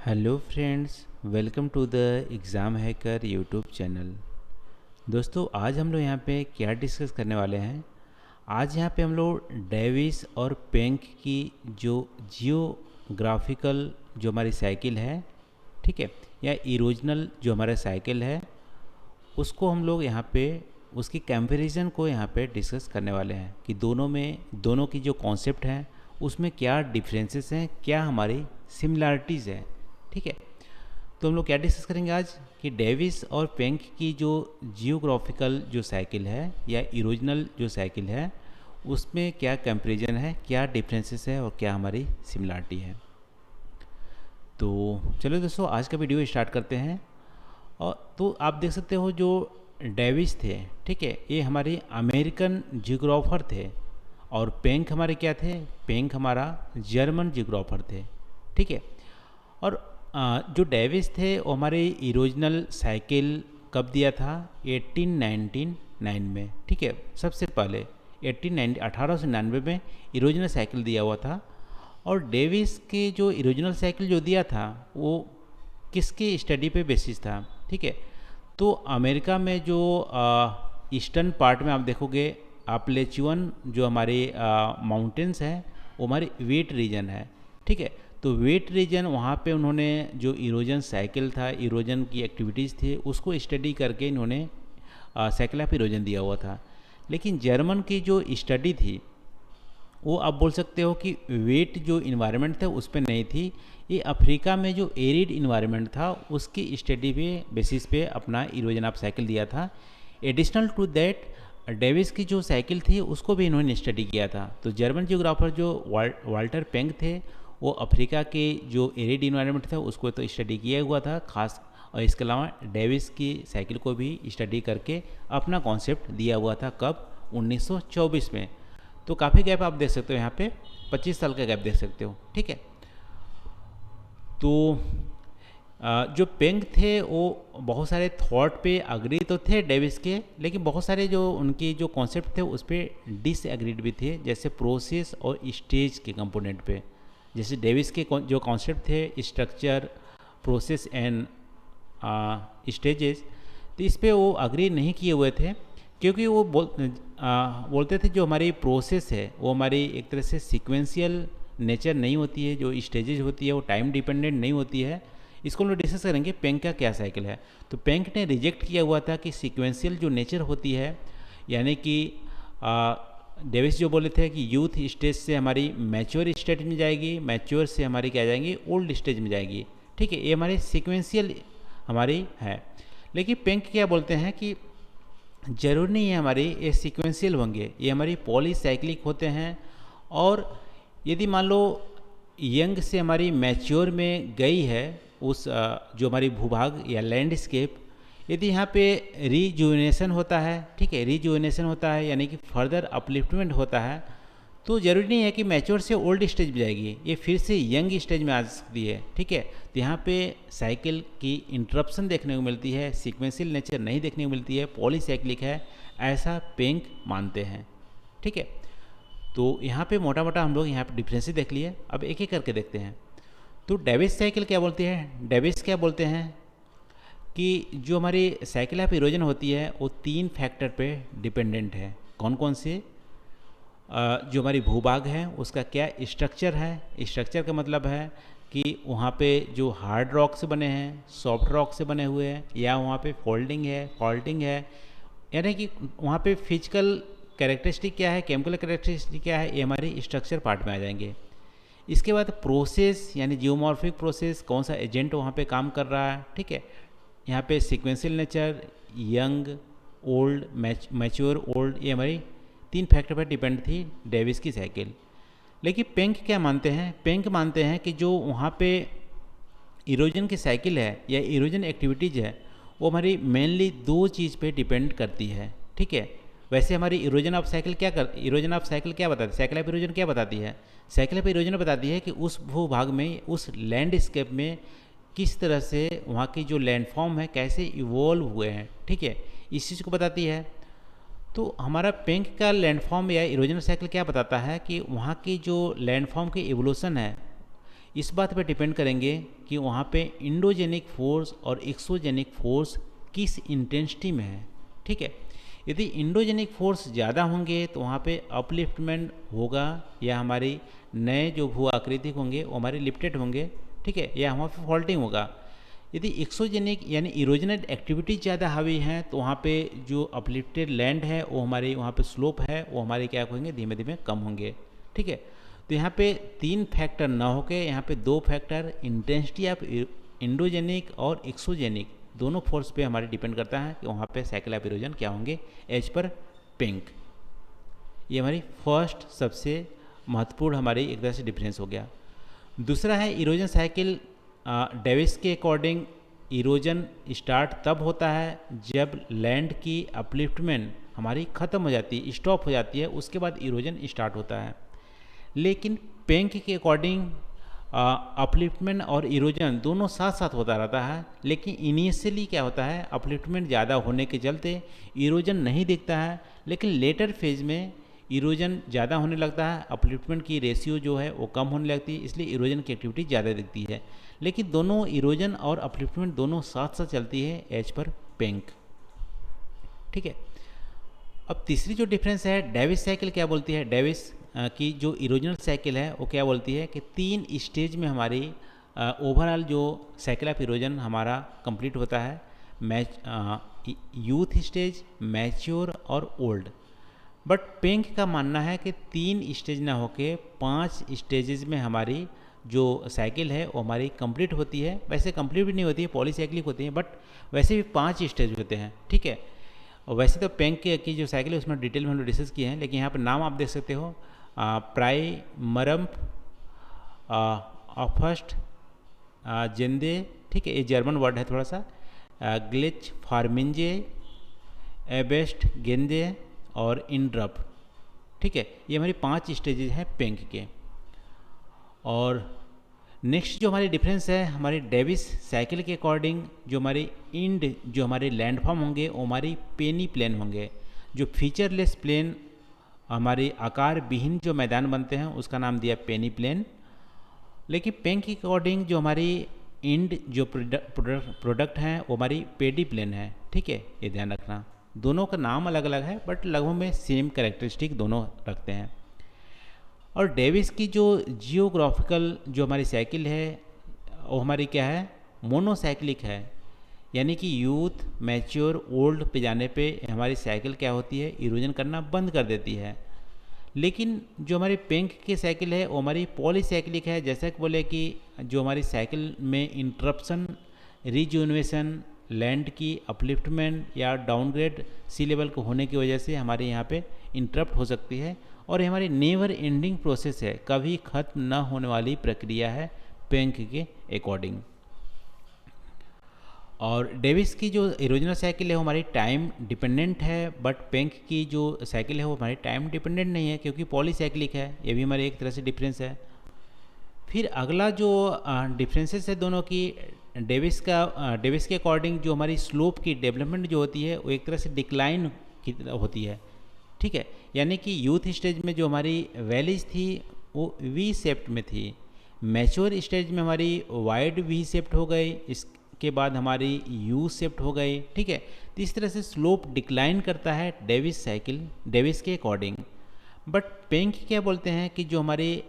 Hello friends, welcome to the Exam Hacker YouTube channel. दोस्तों, आज हम लोग यहाँ पे क्या डिस्कस करने वाले हैं। आज यहाँ पे हम लोग डेविस और पेंक की जो जियोग्राफिकल जो हमारी साइकिल है, ठीक है, या इरोजनल जो हमारा साइकिल है, उसको हम लोग यहाँ पे उसकी कंपैरिजन को यहाँ पे डिस्कस करने वाले हैं कि दोनों की जो कॉन्सेप्ट हैं उसमें क्या डिफरेंसेस हैं, क्या हमारी सिमिलैरिटीज़ हैं। ठीक है, तो हम लोग क्या डिस्कस करेंगे आज कि डेविस और पेंक की जो जियोग्राफिकल जो साइकिल है या इरोजनल जो साइकिल है उसमें क्या कंपैरिजन है, क्या डिफरेंसेस है और क्या हमारी सिमिलरिटी है। तो चलो दोस्तों, आज का वीडियो स्टार्ट करते हैं। और तो आप देख सकते हो जो डेविस थे, ठीक है, ये हमारे अमेरिकन जियोग्राफर थे और पेंक हमारे क्या थे, पेंक हमारा जर्मन जियोग्राफर थे। ठीक है, और जो डेविस थे वो हमारे इरोजनल साइकिल कब दिया था, 1899 में। ठीक है, सबसे पहले 1899 में इरोजनल साइकिल दिया हुआ था। और डेविस के जो इरोजनल साइकिल जो दिया था वो किसके स्टडी पे बेसिस था। ठीक है, तो अमेरिका में जो ईस्टर्न पार्ट में आप देखोगे अपलेचुअन जो हमारे माउंटेन्स हैं वो हमारे वेट रीजन है। ठीक है, तो वेट रीजन वहाँ पे उन्होंने जो इरोजन साइकिल था, इरोजन की एक्टिविटीज़ थी, उसको स्टडी करके इन्होंने साइकिल ऑफ इरोजन दिया हुआ था। लेकिन जर्मन की जो स्टडी थी वो आप बोल सकते हो कि वेट जो इन्वायरमेंट था उस पर नहीं थी। ये अफ्रीका में जो एरिड इन्वायरमेंट था उसकी स्टडी पे बेसिस पे अपना इरोजन ऑफ साइकिल दिया था। एडिशनल टू दैट डेविस की जो साइकिल थी उसको भी इन्होंने स्टडी किया था। तो जर्मन जियोग्राफर जो वाल्टर पेंक थे वो अफ्रीका के जो एरिड इन्वायरमेंट था उसको तो स्टडी किया हुआ था खास, और इसके अलावा डेविस की साइकिल को भी स्टडी करके अपना कॉन्सेप्ट दिया हुआ था। कब, 1924 में। तो काफ़ी गैप आप देख सकते हो, यहाँ पे 25 साल का गैप देख सकते हो। ठीक है, तो जो पेंग थे वो बहुत सारे थॉट पे अग्री तो थे डेविस के, लेकिन बहुत सारे जो उनके जो कॉन्सेप्ट थे उस पर डिसएग्रीड भी थे, जैसे प्रोसेस और स्टेज के कंपोनेंट पे। जैसे डेविस के जो कॉन्सेप्ट थे स्ट्रक्चर, प्रोसेस एंड स्टेजेस, तो इस पे वो अग्री नहीं किए हुए थे, क्योंकि वो बोलते थे जो हमारी प्रोसेस है वो हमारी एक तरह से सीक्वेंशियल नेचर नहीं होती है, जो स्टेजेज होती है वो टाइम डिपेंडेंट नहीं होती है। इसको हम लोग डिस्कस करेंगे पेंक का क्या साइकिल है। तो पेंक ने रिजेक्ट किया हुआ था कि सीक्वेंशियल जो नेचर होती है, यानी कि डेविस जो बोले थे कि यूथ स्टेज से हमारी मैच्योर स्टेज में जाएगी, मैच्योर से हमारी क्या जाएंगी, ओल्ड स्टेज में जाएगी। ठीक है, ये हमारी सीक्वेंशियल हमारी है। लेकिन पेंक क्या बोलते हैं कि जरूरी नहीं है हमारी ये सीक्वेंशियल होंगे, ये हमारी पॉलीसाइक्लिक होते हैं। और यदि मान लो यंग से हमारी मैच्योर में गई है उस जो हमारी भूभाग या लैंडस्केप, यदि यहाँ पे रिजुविनेशन होता है, ठीक है, रिजुविनेशन होता है यानी कि फर्दर अपलिफ्टमेंट होता है, तो ज़रूरी नहीं है कि मैच्योर से ओल्ड स्टेज में जाएगी, ये फिर से यंग स्टेज में आ सकती है। ठीक है, तो यहाँ पे साइकिल की इंटरप्शन देखने को मिलती है, सीक्वेंशियल नेचर नहीं देखने को मिलती है, पॉलीसाइक्लिक है, ऐसा पेंक मानते हैं। ठीक है, तो यहाँ पे मोटा मोटा हम लोग यहाँ पे डिफरेंसेस देख लिए। अब एक एक करके देखते हैं। तो डेविस साइकिल क्या बोलती है, डेविस क्या बोलते हैं कि जो हमारी साइकिल ऑफ इरोजन होती है वो 3 फैक्टर पे डिपेंडेंट है। कौन कौन से, जो हमारी भूभाग है उसका क्या स्ट्रक्चर है, स्ट्रक्चर का मतलब है कि वहाँ पे जो हार्ड रॉक से बने हैं, सॉफ्ट रॉक से बने हुए हैं, या वहाँ पे फोल्डिंग है, फॉल्टिंग है, यानी कि वहाँ पे फिजिकल कैरेक्टरिस्टिक क्या है, केमिकल कैरेक्टरिस्टिक क्या है, ये हमारी स्ट्रक्चर पार्ट में आ जाएंगे। इसके बाद प्रोसेस यानी जियोमॉर्फिक प्रोसेस, कौन सा एजेंट वहाँ पे काम कर रहा है। ठीक है, यहाँ पे sequential nature, young, old, mature, old, ये हमारी 3 फैक्टर पर डिपेंड थी डेविस की साइकिल। लेकिन पेंक क्या मानते हैं, पेंक मानते हैं कि जो वहाँ पे इरोजन की साइकिल है या इरोजन एक्टिविटीज़ है वो हमारी मेनली 2 चीज़ पे डिपेंड करती है। ठीक है, वैसे हमारी erosion of cycle erosion of cycle क्या बताती है, साइकिल ऑफ इरोजन क्या बताती है, साइकिल ऑफ इरोजन बताती है कि उस भूभाग में, उस लैंडस्केप में किस तरह से वहाँ की जो लैंडफॉर्म है कैसे इवॉल्व हुए हैं। ठीक है, इस चीज़ को बताती है। तो हमारा पेंक का लैंडफॉर्म या इरोजन साइकिल क्या बताता है कि वहाँ की जो लैंडफॉर्म की इवोल्यूशन है, इस बात पे डिपेंड करेंगे कि वहाँ पे इंडोजेनिक फोर्स और एक्सोजेनिक फोर्स किस इंटेंसिटी में है। ठीक है, यदि इंडोजेनिक फोर्स ज़्यादा होंगे तो वहाँ पे अपलिफ्टमेंट होगा, या हमारी नए जो भू आकृतिक होंगे वो हमारे लिफ्टेड होंगे। ठीक है, या वहाँ पे फॉल्टिंग होगा। यदि एक्सोजेनिक यानी इरोजनल एक्टिविटी ज़्यादा हावी हैं तो वहाँ पे जो अपलिफ्टेड लैंड है वो हमारे वहाँ पे स्लोप है वो हमारे क्या होंगे, धीमे धीमे कम होंगे। ठीक है, तो यहाँ पे 3 फैक्टर ना होके यहाँ पे 2 फैक्टर इंटेंसिटी ऑफ इंडोजेनिक और एक्सोजेनिक दोनों फोर्स पे हमारे डिपेंड करता है कि वहाँ पे साइकिल ऑफ इरोजन क्या होंगे एज पर पेंक। ये हमारी फर्स्ट सबसे महत्वपूर्ण हमारी एक तरह से डिफरेंस हो गया। दूसरा है इरोजन साइकिल। डेविस के अकॉर्डिंग इरोजन स्टार्ट तब होता है जब लैंड की अपलिफ्टमेंट हमारी ख़त्म हो जाती है, स्टॉप हो जाती है, उसके बाद इरोजन स्टार्ट होता है। लेकिन पेंक के अकॉर्डिंग अपलिफ्टमेंट और इरोजन दोनों साथ साथ होता रहता है, लेकिन इनिशियली क्या होता है, अपलिफ्टमेंट ज़्यादा होने के चलते इरोजन नहीं दिखता है, लेकिन लेटर फेज में इरोजन ज़्यादा होने लगता है, अपलिफ्टमेंट की रेशियो जो है वो कम होने लगती है, इसलिए इरोजन की एक्टिविटी ज़्यादा दिखती है। लेकिन दोनों इरोजन और अपलिफ्टमेंट दोनों साथ साथ चलती है एज पर पेंक। ठीक है, अब तीसरी जो डिफरेंस है, डेविस साइकिल क्या बोलती है, डेविस की जो इरोजनल साइकिल है वो क्या बोलती है कि 3 स्टेज में हमारी ओवरऑल जो साइकिल ऑफ इरोजन हमारा कंप्लीट होता है, यूथ स्टेज, मैच्योर और ओल्ड। बट पेंक का मानना है कि 3 स्टेज ना होके 5 स्टेजेस में हमारी जो साइकिल है वो हमारी कंप्लीट होती है। वैसे कंप्लीट भी नहीं होती है, पॉलीसाइक्लिक होती है, बट वैसे भी 5 स्टेज होते हैं। ठीक है, और वैसे तो पेंक की जो साइकिल है उसमें डिटेल में हम लोग डिस्कस किए हैं, लेकिन यहाँ पर नाम आप देख सकते हो, प्राइमरम, फर्स्ट जेंदे, ठीक है, ये जर्मन वर्ड है थोड़ा सा, ग्लिच फार्मिंजे, एबेस्ट गेंदे और इंड्रप। ठीक है, ये हमारी 5 स्टेजेज हैं पेंक के। और नेक्स्ट जो हमारी डिफरेंस है, हमारी डेविस साइकिल के अकॉर्डिंग जो हमारे इंड जो हमारे लैंडफॉर्म होंगे वो हमारी पेनी प्लेन होंगे। जो फीचरलेस प्लेन हमारे आकार विहीन जो मैदान बनते हैं उसका नाम दिया पेनी प्लेन। लेकिन पेंक के अकॉर्डिंग जो हमारी इंड जो प्रोडक्ट हैं वो हमारी पेडी प्लेन है। ठीक है, ये ध्यान रखना, दोनों का नाम अलग अलग है बट लगभग में सेम कैरेक्टरिस्टिक दोनों रखते हैं। और डेविस की जो जियोग्राफिकल जो हमारी साइकिल है वो हमारी क्या है, मोनोसाइक्लिक है, यानी कि यूथ, मैच्योर, ओल्ड पे जाने पे हमारी साइकिल क्या होती है, इरोजन करना बंद कर देती है। लेकिन जो हमारी पेंक की साइकिल है वो हमारी पॉलीसाइक्लिक है। जैसा कि बोले कि जो हमारी साइकिल में इंटरप्शन, रिजुनवेशन, लैंड की अपलिफ्टमेंट या डाउनग्रेड सी लेवल को होने की वजह से हमारे यहाँ पे इंटरप्ट हो सकती है, और ये हमारी नेवर एंडिंग प्रोसेस है, कभी ख़त्म न होने वाली प्रक्रिया है पेंक के अकॉर्डिंग। और डेविस की जो इरोजनल साइकिल है वो हमारी टाइम डिपेंडेंट है, बट पेंक की जो साइकिल है वो हमारी टाइम डिपेंडेंट नहीं है क्योंकि पॉलीसाइक्लिक है। ये भी हमारे एक तरह से डिफरेंस है। फिर अगला जो डिफरेंसेस है दोनों की, डेविस के अकॉर्डिंग जो हमारी स्लोप की डेवलपमेंट जो होती है वो एक तरह से डिक्लाइन की होती है। ठीक है, यानी कि यूथ स्टेज में जो हमारी वैलीज थी वो वी शेप्ड में थी, मैच्योर स्टेज में हमारी वाइड वी शेप्ड हो गई, इसके बाद हमारी यू शेप्ड हो गई। ठीक है, तो इस तरह से स्लोप डिक्लाइन करता है डेविस के अकॉर्डिंग। बट पेंक क्या बोलते हैं कि जो हमारी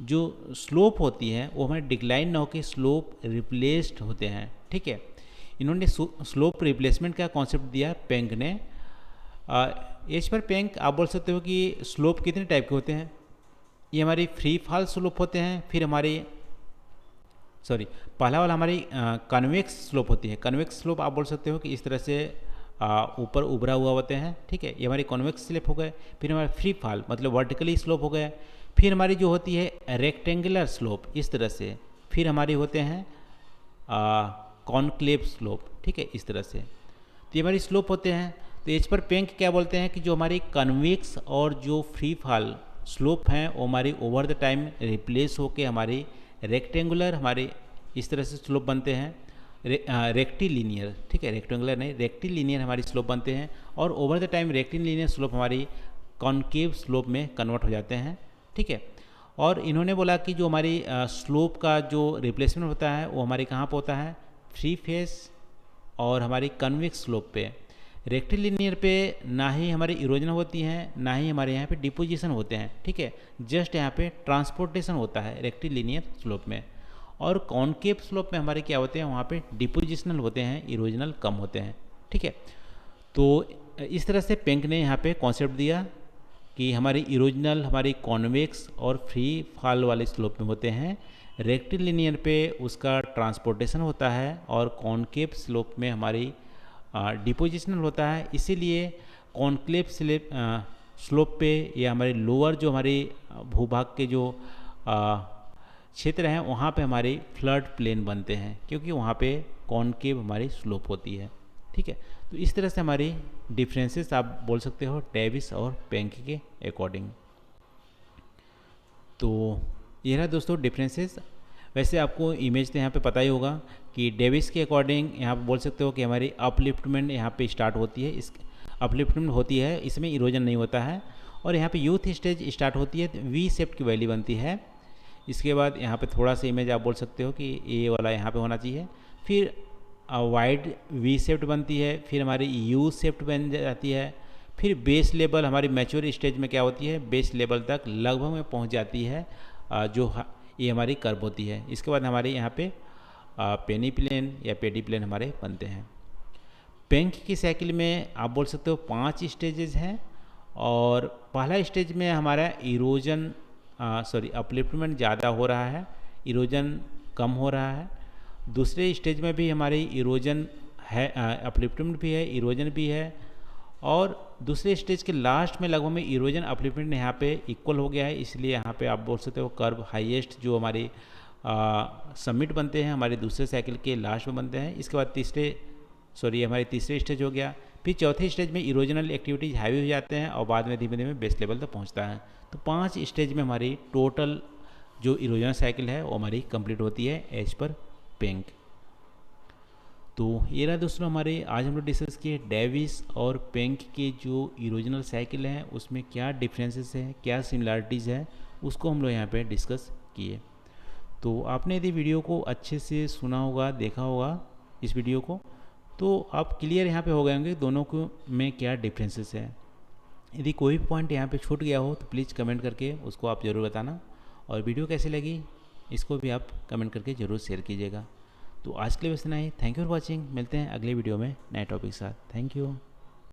जो स्लोप होती है वो हमारे डिक्लाइन ना होकर स्लोप रिप्लेस्ड होते हैं। ठीक है, इन्होंने स्लोप रिप्लेसमेंट का कॉन्सेप्ट दिया पेंक ने। एज पर पेंक आप बोल सकते हो कि स्लोप कितने टाइप के होते हैं। ये हमारी फ्री फॉल स्लोप होते हैं, फिर हमारी पहला वाला हमारी कन्वेक्स स्लोप होती है। कन्वेक्स स्लोप आप बोल सकते हो कि इस तरह से ऊपर उभरा हुआ होते हैं। ठीक है, ये हमारी कन्वेक्स स्लोप हो गए। फिर हमारा फ्री फॉल मतलब वर्टिकली स्लोप हो गया। फिर हमारी जो होती है रेक्टेंगुलर स्लोप इस तरह से। फिर हमारी होते हैं कॉनक्लेव स्लोप। ठीक है, इस तरह से तो ये हमारी स्लोप होते हैं। तो एज पर पेंक क्या बोलते हैं कि जो हमारी कन्वेक्स और जो फ्री फॉल स्लोप हैं वो हमारी ओवर द टाइम रिप्लेस होके हमारी रेक्टेंगुलर हमारे इस तरह से स्लोप बनते हैं, रेक्टिलिनियर। ठीक है, रेक्टेंगुलर नहीं, रेक्टिलिनियर हमारी स्लोप बनते हैं, और over the time rectilinear slope हमारी कॉनकेव स्लोप में कन्वर्ट हो जाते हैं। ठीक है, और इन्होंने बोला कि जो हमारी स्लोप का जो रिप्लेसमेंट होता है वो हमारे कहाँ पे होता है, फ्री फेस और हमारी कन्वेक्स स्लोप पे। रेक्टिलिनियर पे ना ही हमारी इरोजन होती है, ना ही हमारे यहाँ पे डिपोजिशन होते हैं, ठीक है। जस्ट यहाँ पे ट्रांसपोर्टेशन होता है रेक्टिलिनियर स्लोप में। और कॉनकेव स्लोप में हमारे क्या होते हैं, वहाँ पे डिपोजिशनल होते हैं, इरोजनल कम होते हैं, ठीक है। तो इस तरह से पेंक ने यहाँ पे कॉन्सेप्ट दिया कि हमारी इरोजनल, हमारी कॉन्वेक्स और फ्री फॉल वाले स्लोप में होते हैं। रेक्टिलिनियर पे उसका ट्रांसपोर्टेशन होता है और कॉनकेव स्लोप में हमारी डिपोजिशनल होता है। इसीलिए कॉनक्लेव स्लोप पे या हमारे लोअर जो हमारे भूभाग के जो क्षेत्र हैं वहाँ पे हमारे फ्लड प्लेन बनते हैं, क्योंकि वहाँ पे कॉनकेव हमारी स्लोप होती है, ठीक है। तो इस तरह से हमारी डिफरेंसेस आप बोल सकते हो डेविस और पेंक के अकॉर्डिंग। तो ये रहा दोस्तों डिफरेंसेस। वैसे आपको इमेज तो यहाँ पे पता ही होगा कि डेविस के अकॉर्डिंग यहाँ पे बोल सकते हो कि हमारी अपलिफ्टमेंट यहाँ पे स्टार्ट होती है, इस अपलिफ्टमेंट होती है, इसमें इरोजन नहीं होता है। और यहाँ पे यूथ स्टेज स्टार्ट होती है, वी शेप की वैली बनती है। इसके बाद यहाँ पे थोड़ा सा इमेज आप बोल सकते हो कि ये वाला यहाँ पे होना चाहिए। फिर वाइड वी शेप्ड बनती है, फिर हमारी यू शेप्ड बन जाती है। फिर बेस लेवल हमारी मैच्योर स्टेज में क्या होती है, बेस लेवल तक लगभग में पहुँच जाती है, जो ये हमारी कर्व होती है। इसके बाद हमारे यहाँ पे पेनी प्लेन या पेडी प्लेन हमारे बनते हैं। पेंक की साइकिल में आप बोल सकते हो 5 स्टेजेस हैं। और पहला स्टेज में हमारा इरोजन अपलिफ्टमेंट ज़्यादा हो रहा है, इरोजन कम हो रहा है। दूसरे स्टेज में भी हमारी इरोजन है, अपलिफ्टमेंट भी है, इरोजन भी है। और दूसरे स्टेज के लास्ट में लगभग में इरोजन अपलिफ्टमेंट यहाँ पे इक्वल हो गया है, इसलिए यहाँ पे आप बोल सकते हो कर्व हाईएस्ट जो हमारी समिट बनते हैं हमारे दूसरे साइकिल के लास्ट में बनते हैं। इसके बाद हमारे तीसरे स्टेज हो गया। फिर चौथे स्टेज में इरोजनल एक्टिविटीज़ हैवी हो जाते हैं और बाद में धीमे धीमे बेस लेवल तक पहुँचता है। तो 5 स्टेज में हमारी टोटल जो इरोजनल साइकिल है वो हमारी कंप्लीट होती है एज पर पेंक। तो ये रहा दोस्तों हमारे आज हम लोग डिस्कस किए डेविस और पेंक के जो इरोजनल साइकिल हैं उसमें क्या डिफरेंसेस हैं, क्या सिमिलरिटीज़ है, उसको हम लोग यहाँ पे डिस्कस किए। तो आपने यदि वीडियो को अच्छे से सुना होगा, देखा होगा इस वीडियो को, तो आप क्लियर यहाँ पे हो गए होंगे दोनों को में क्या डिफरेंसेस है। यदि कोई भी पॉइंट यहाँ पे छूट गया हो तो प्लीज़ कमेंट करके उसको आप ज़रूर बताना। और वीडियो कैसी लगी इसको भी आप कमेंट करके ज़रूर शेयर कीजिएगा। तो आज के लिए बस इतना ही। Thank you for watching. मिलते हैं अगले वीडियो में नए टॉपिक के साथ। Thank you.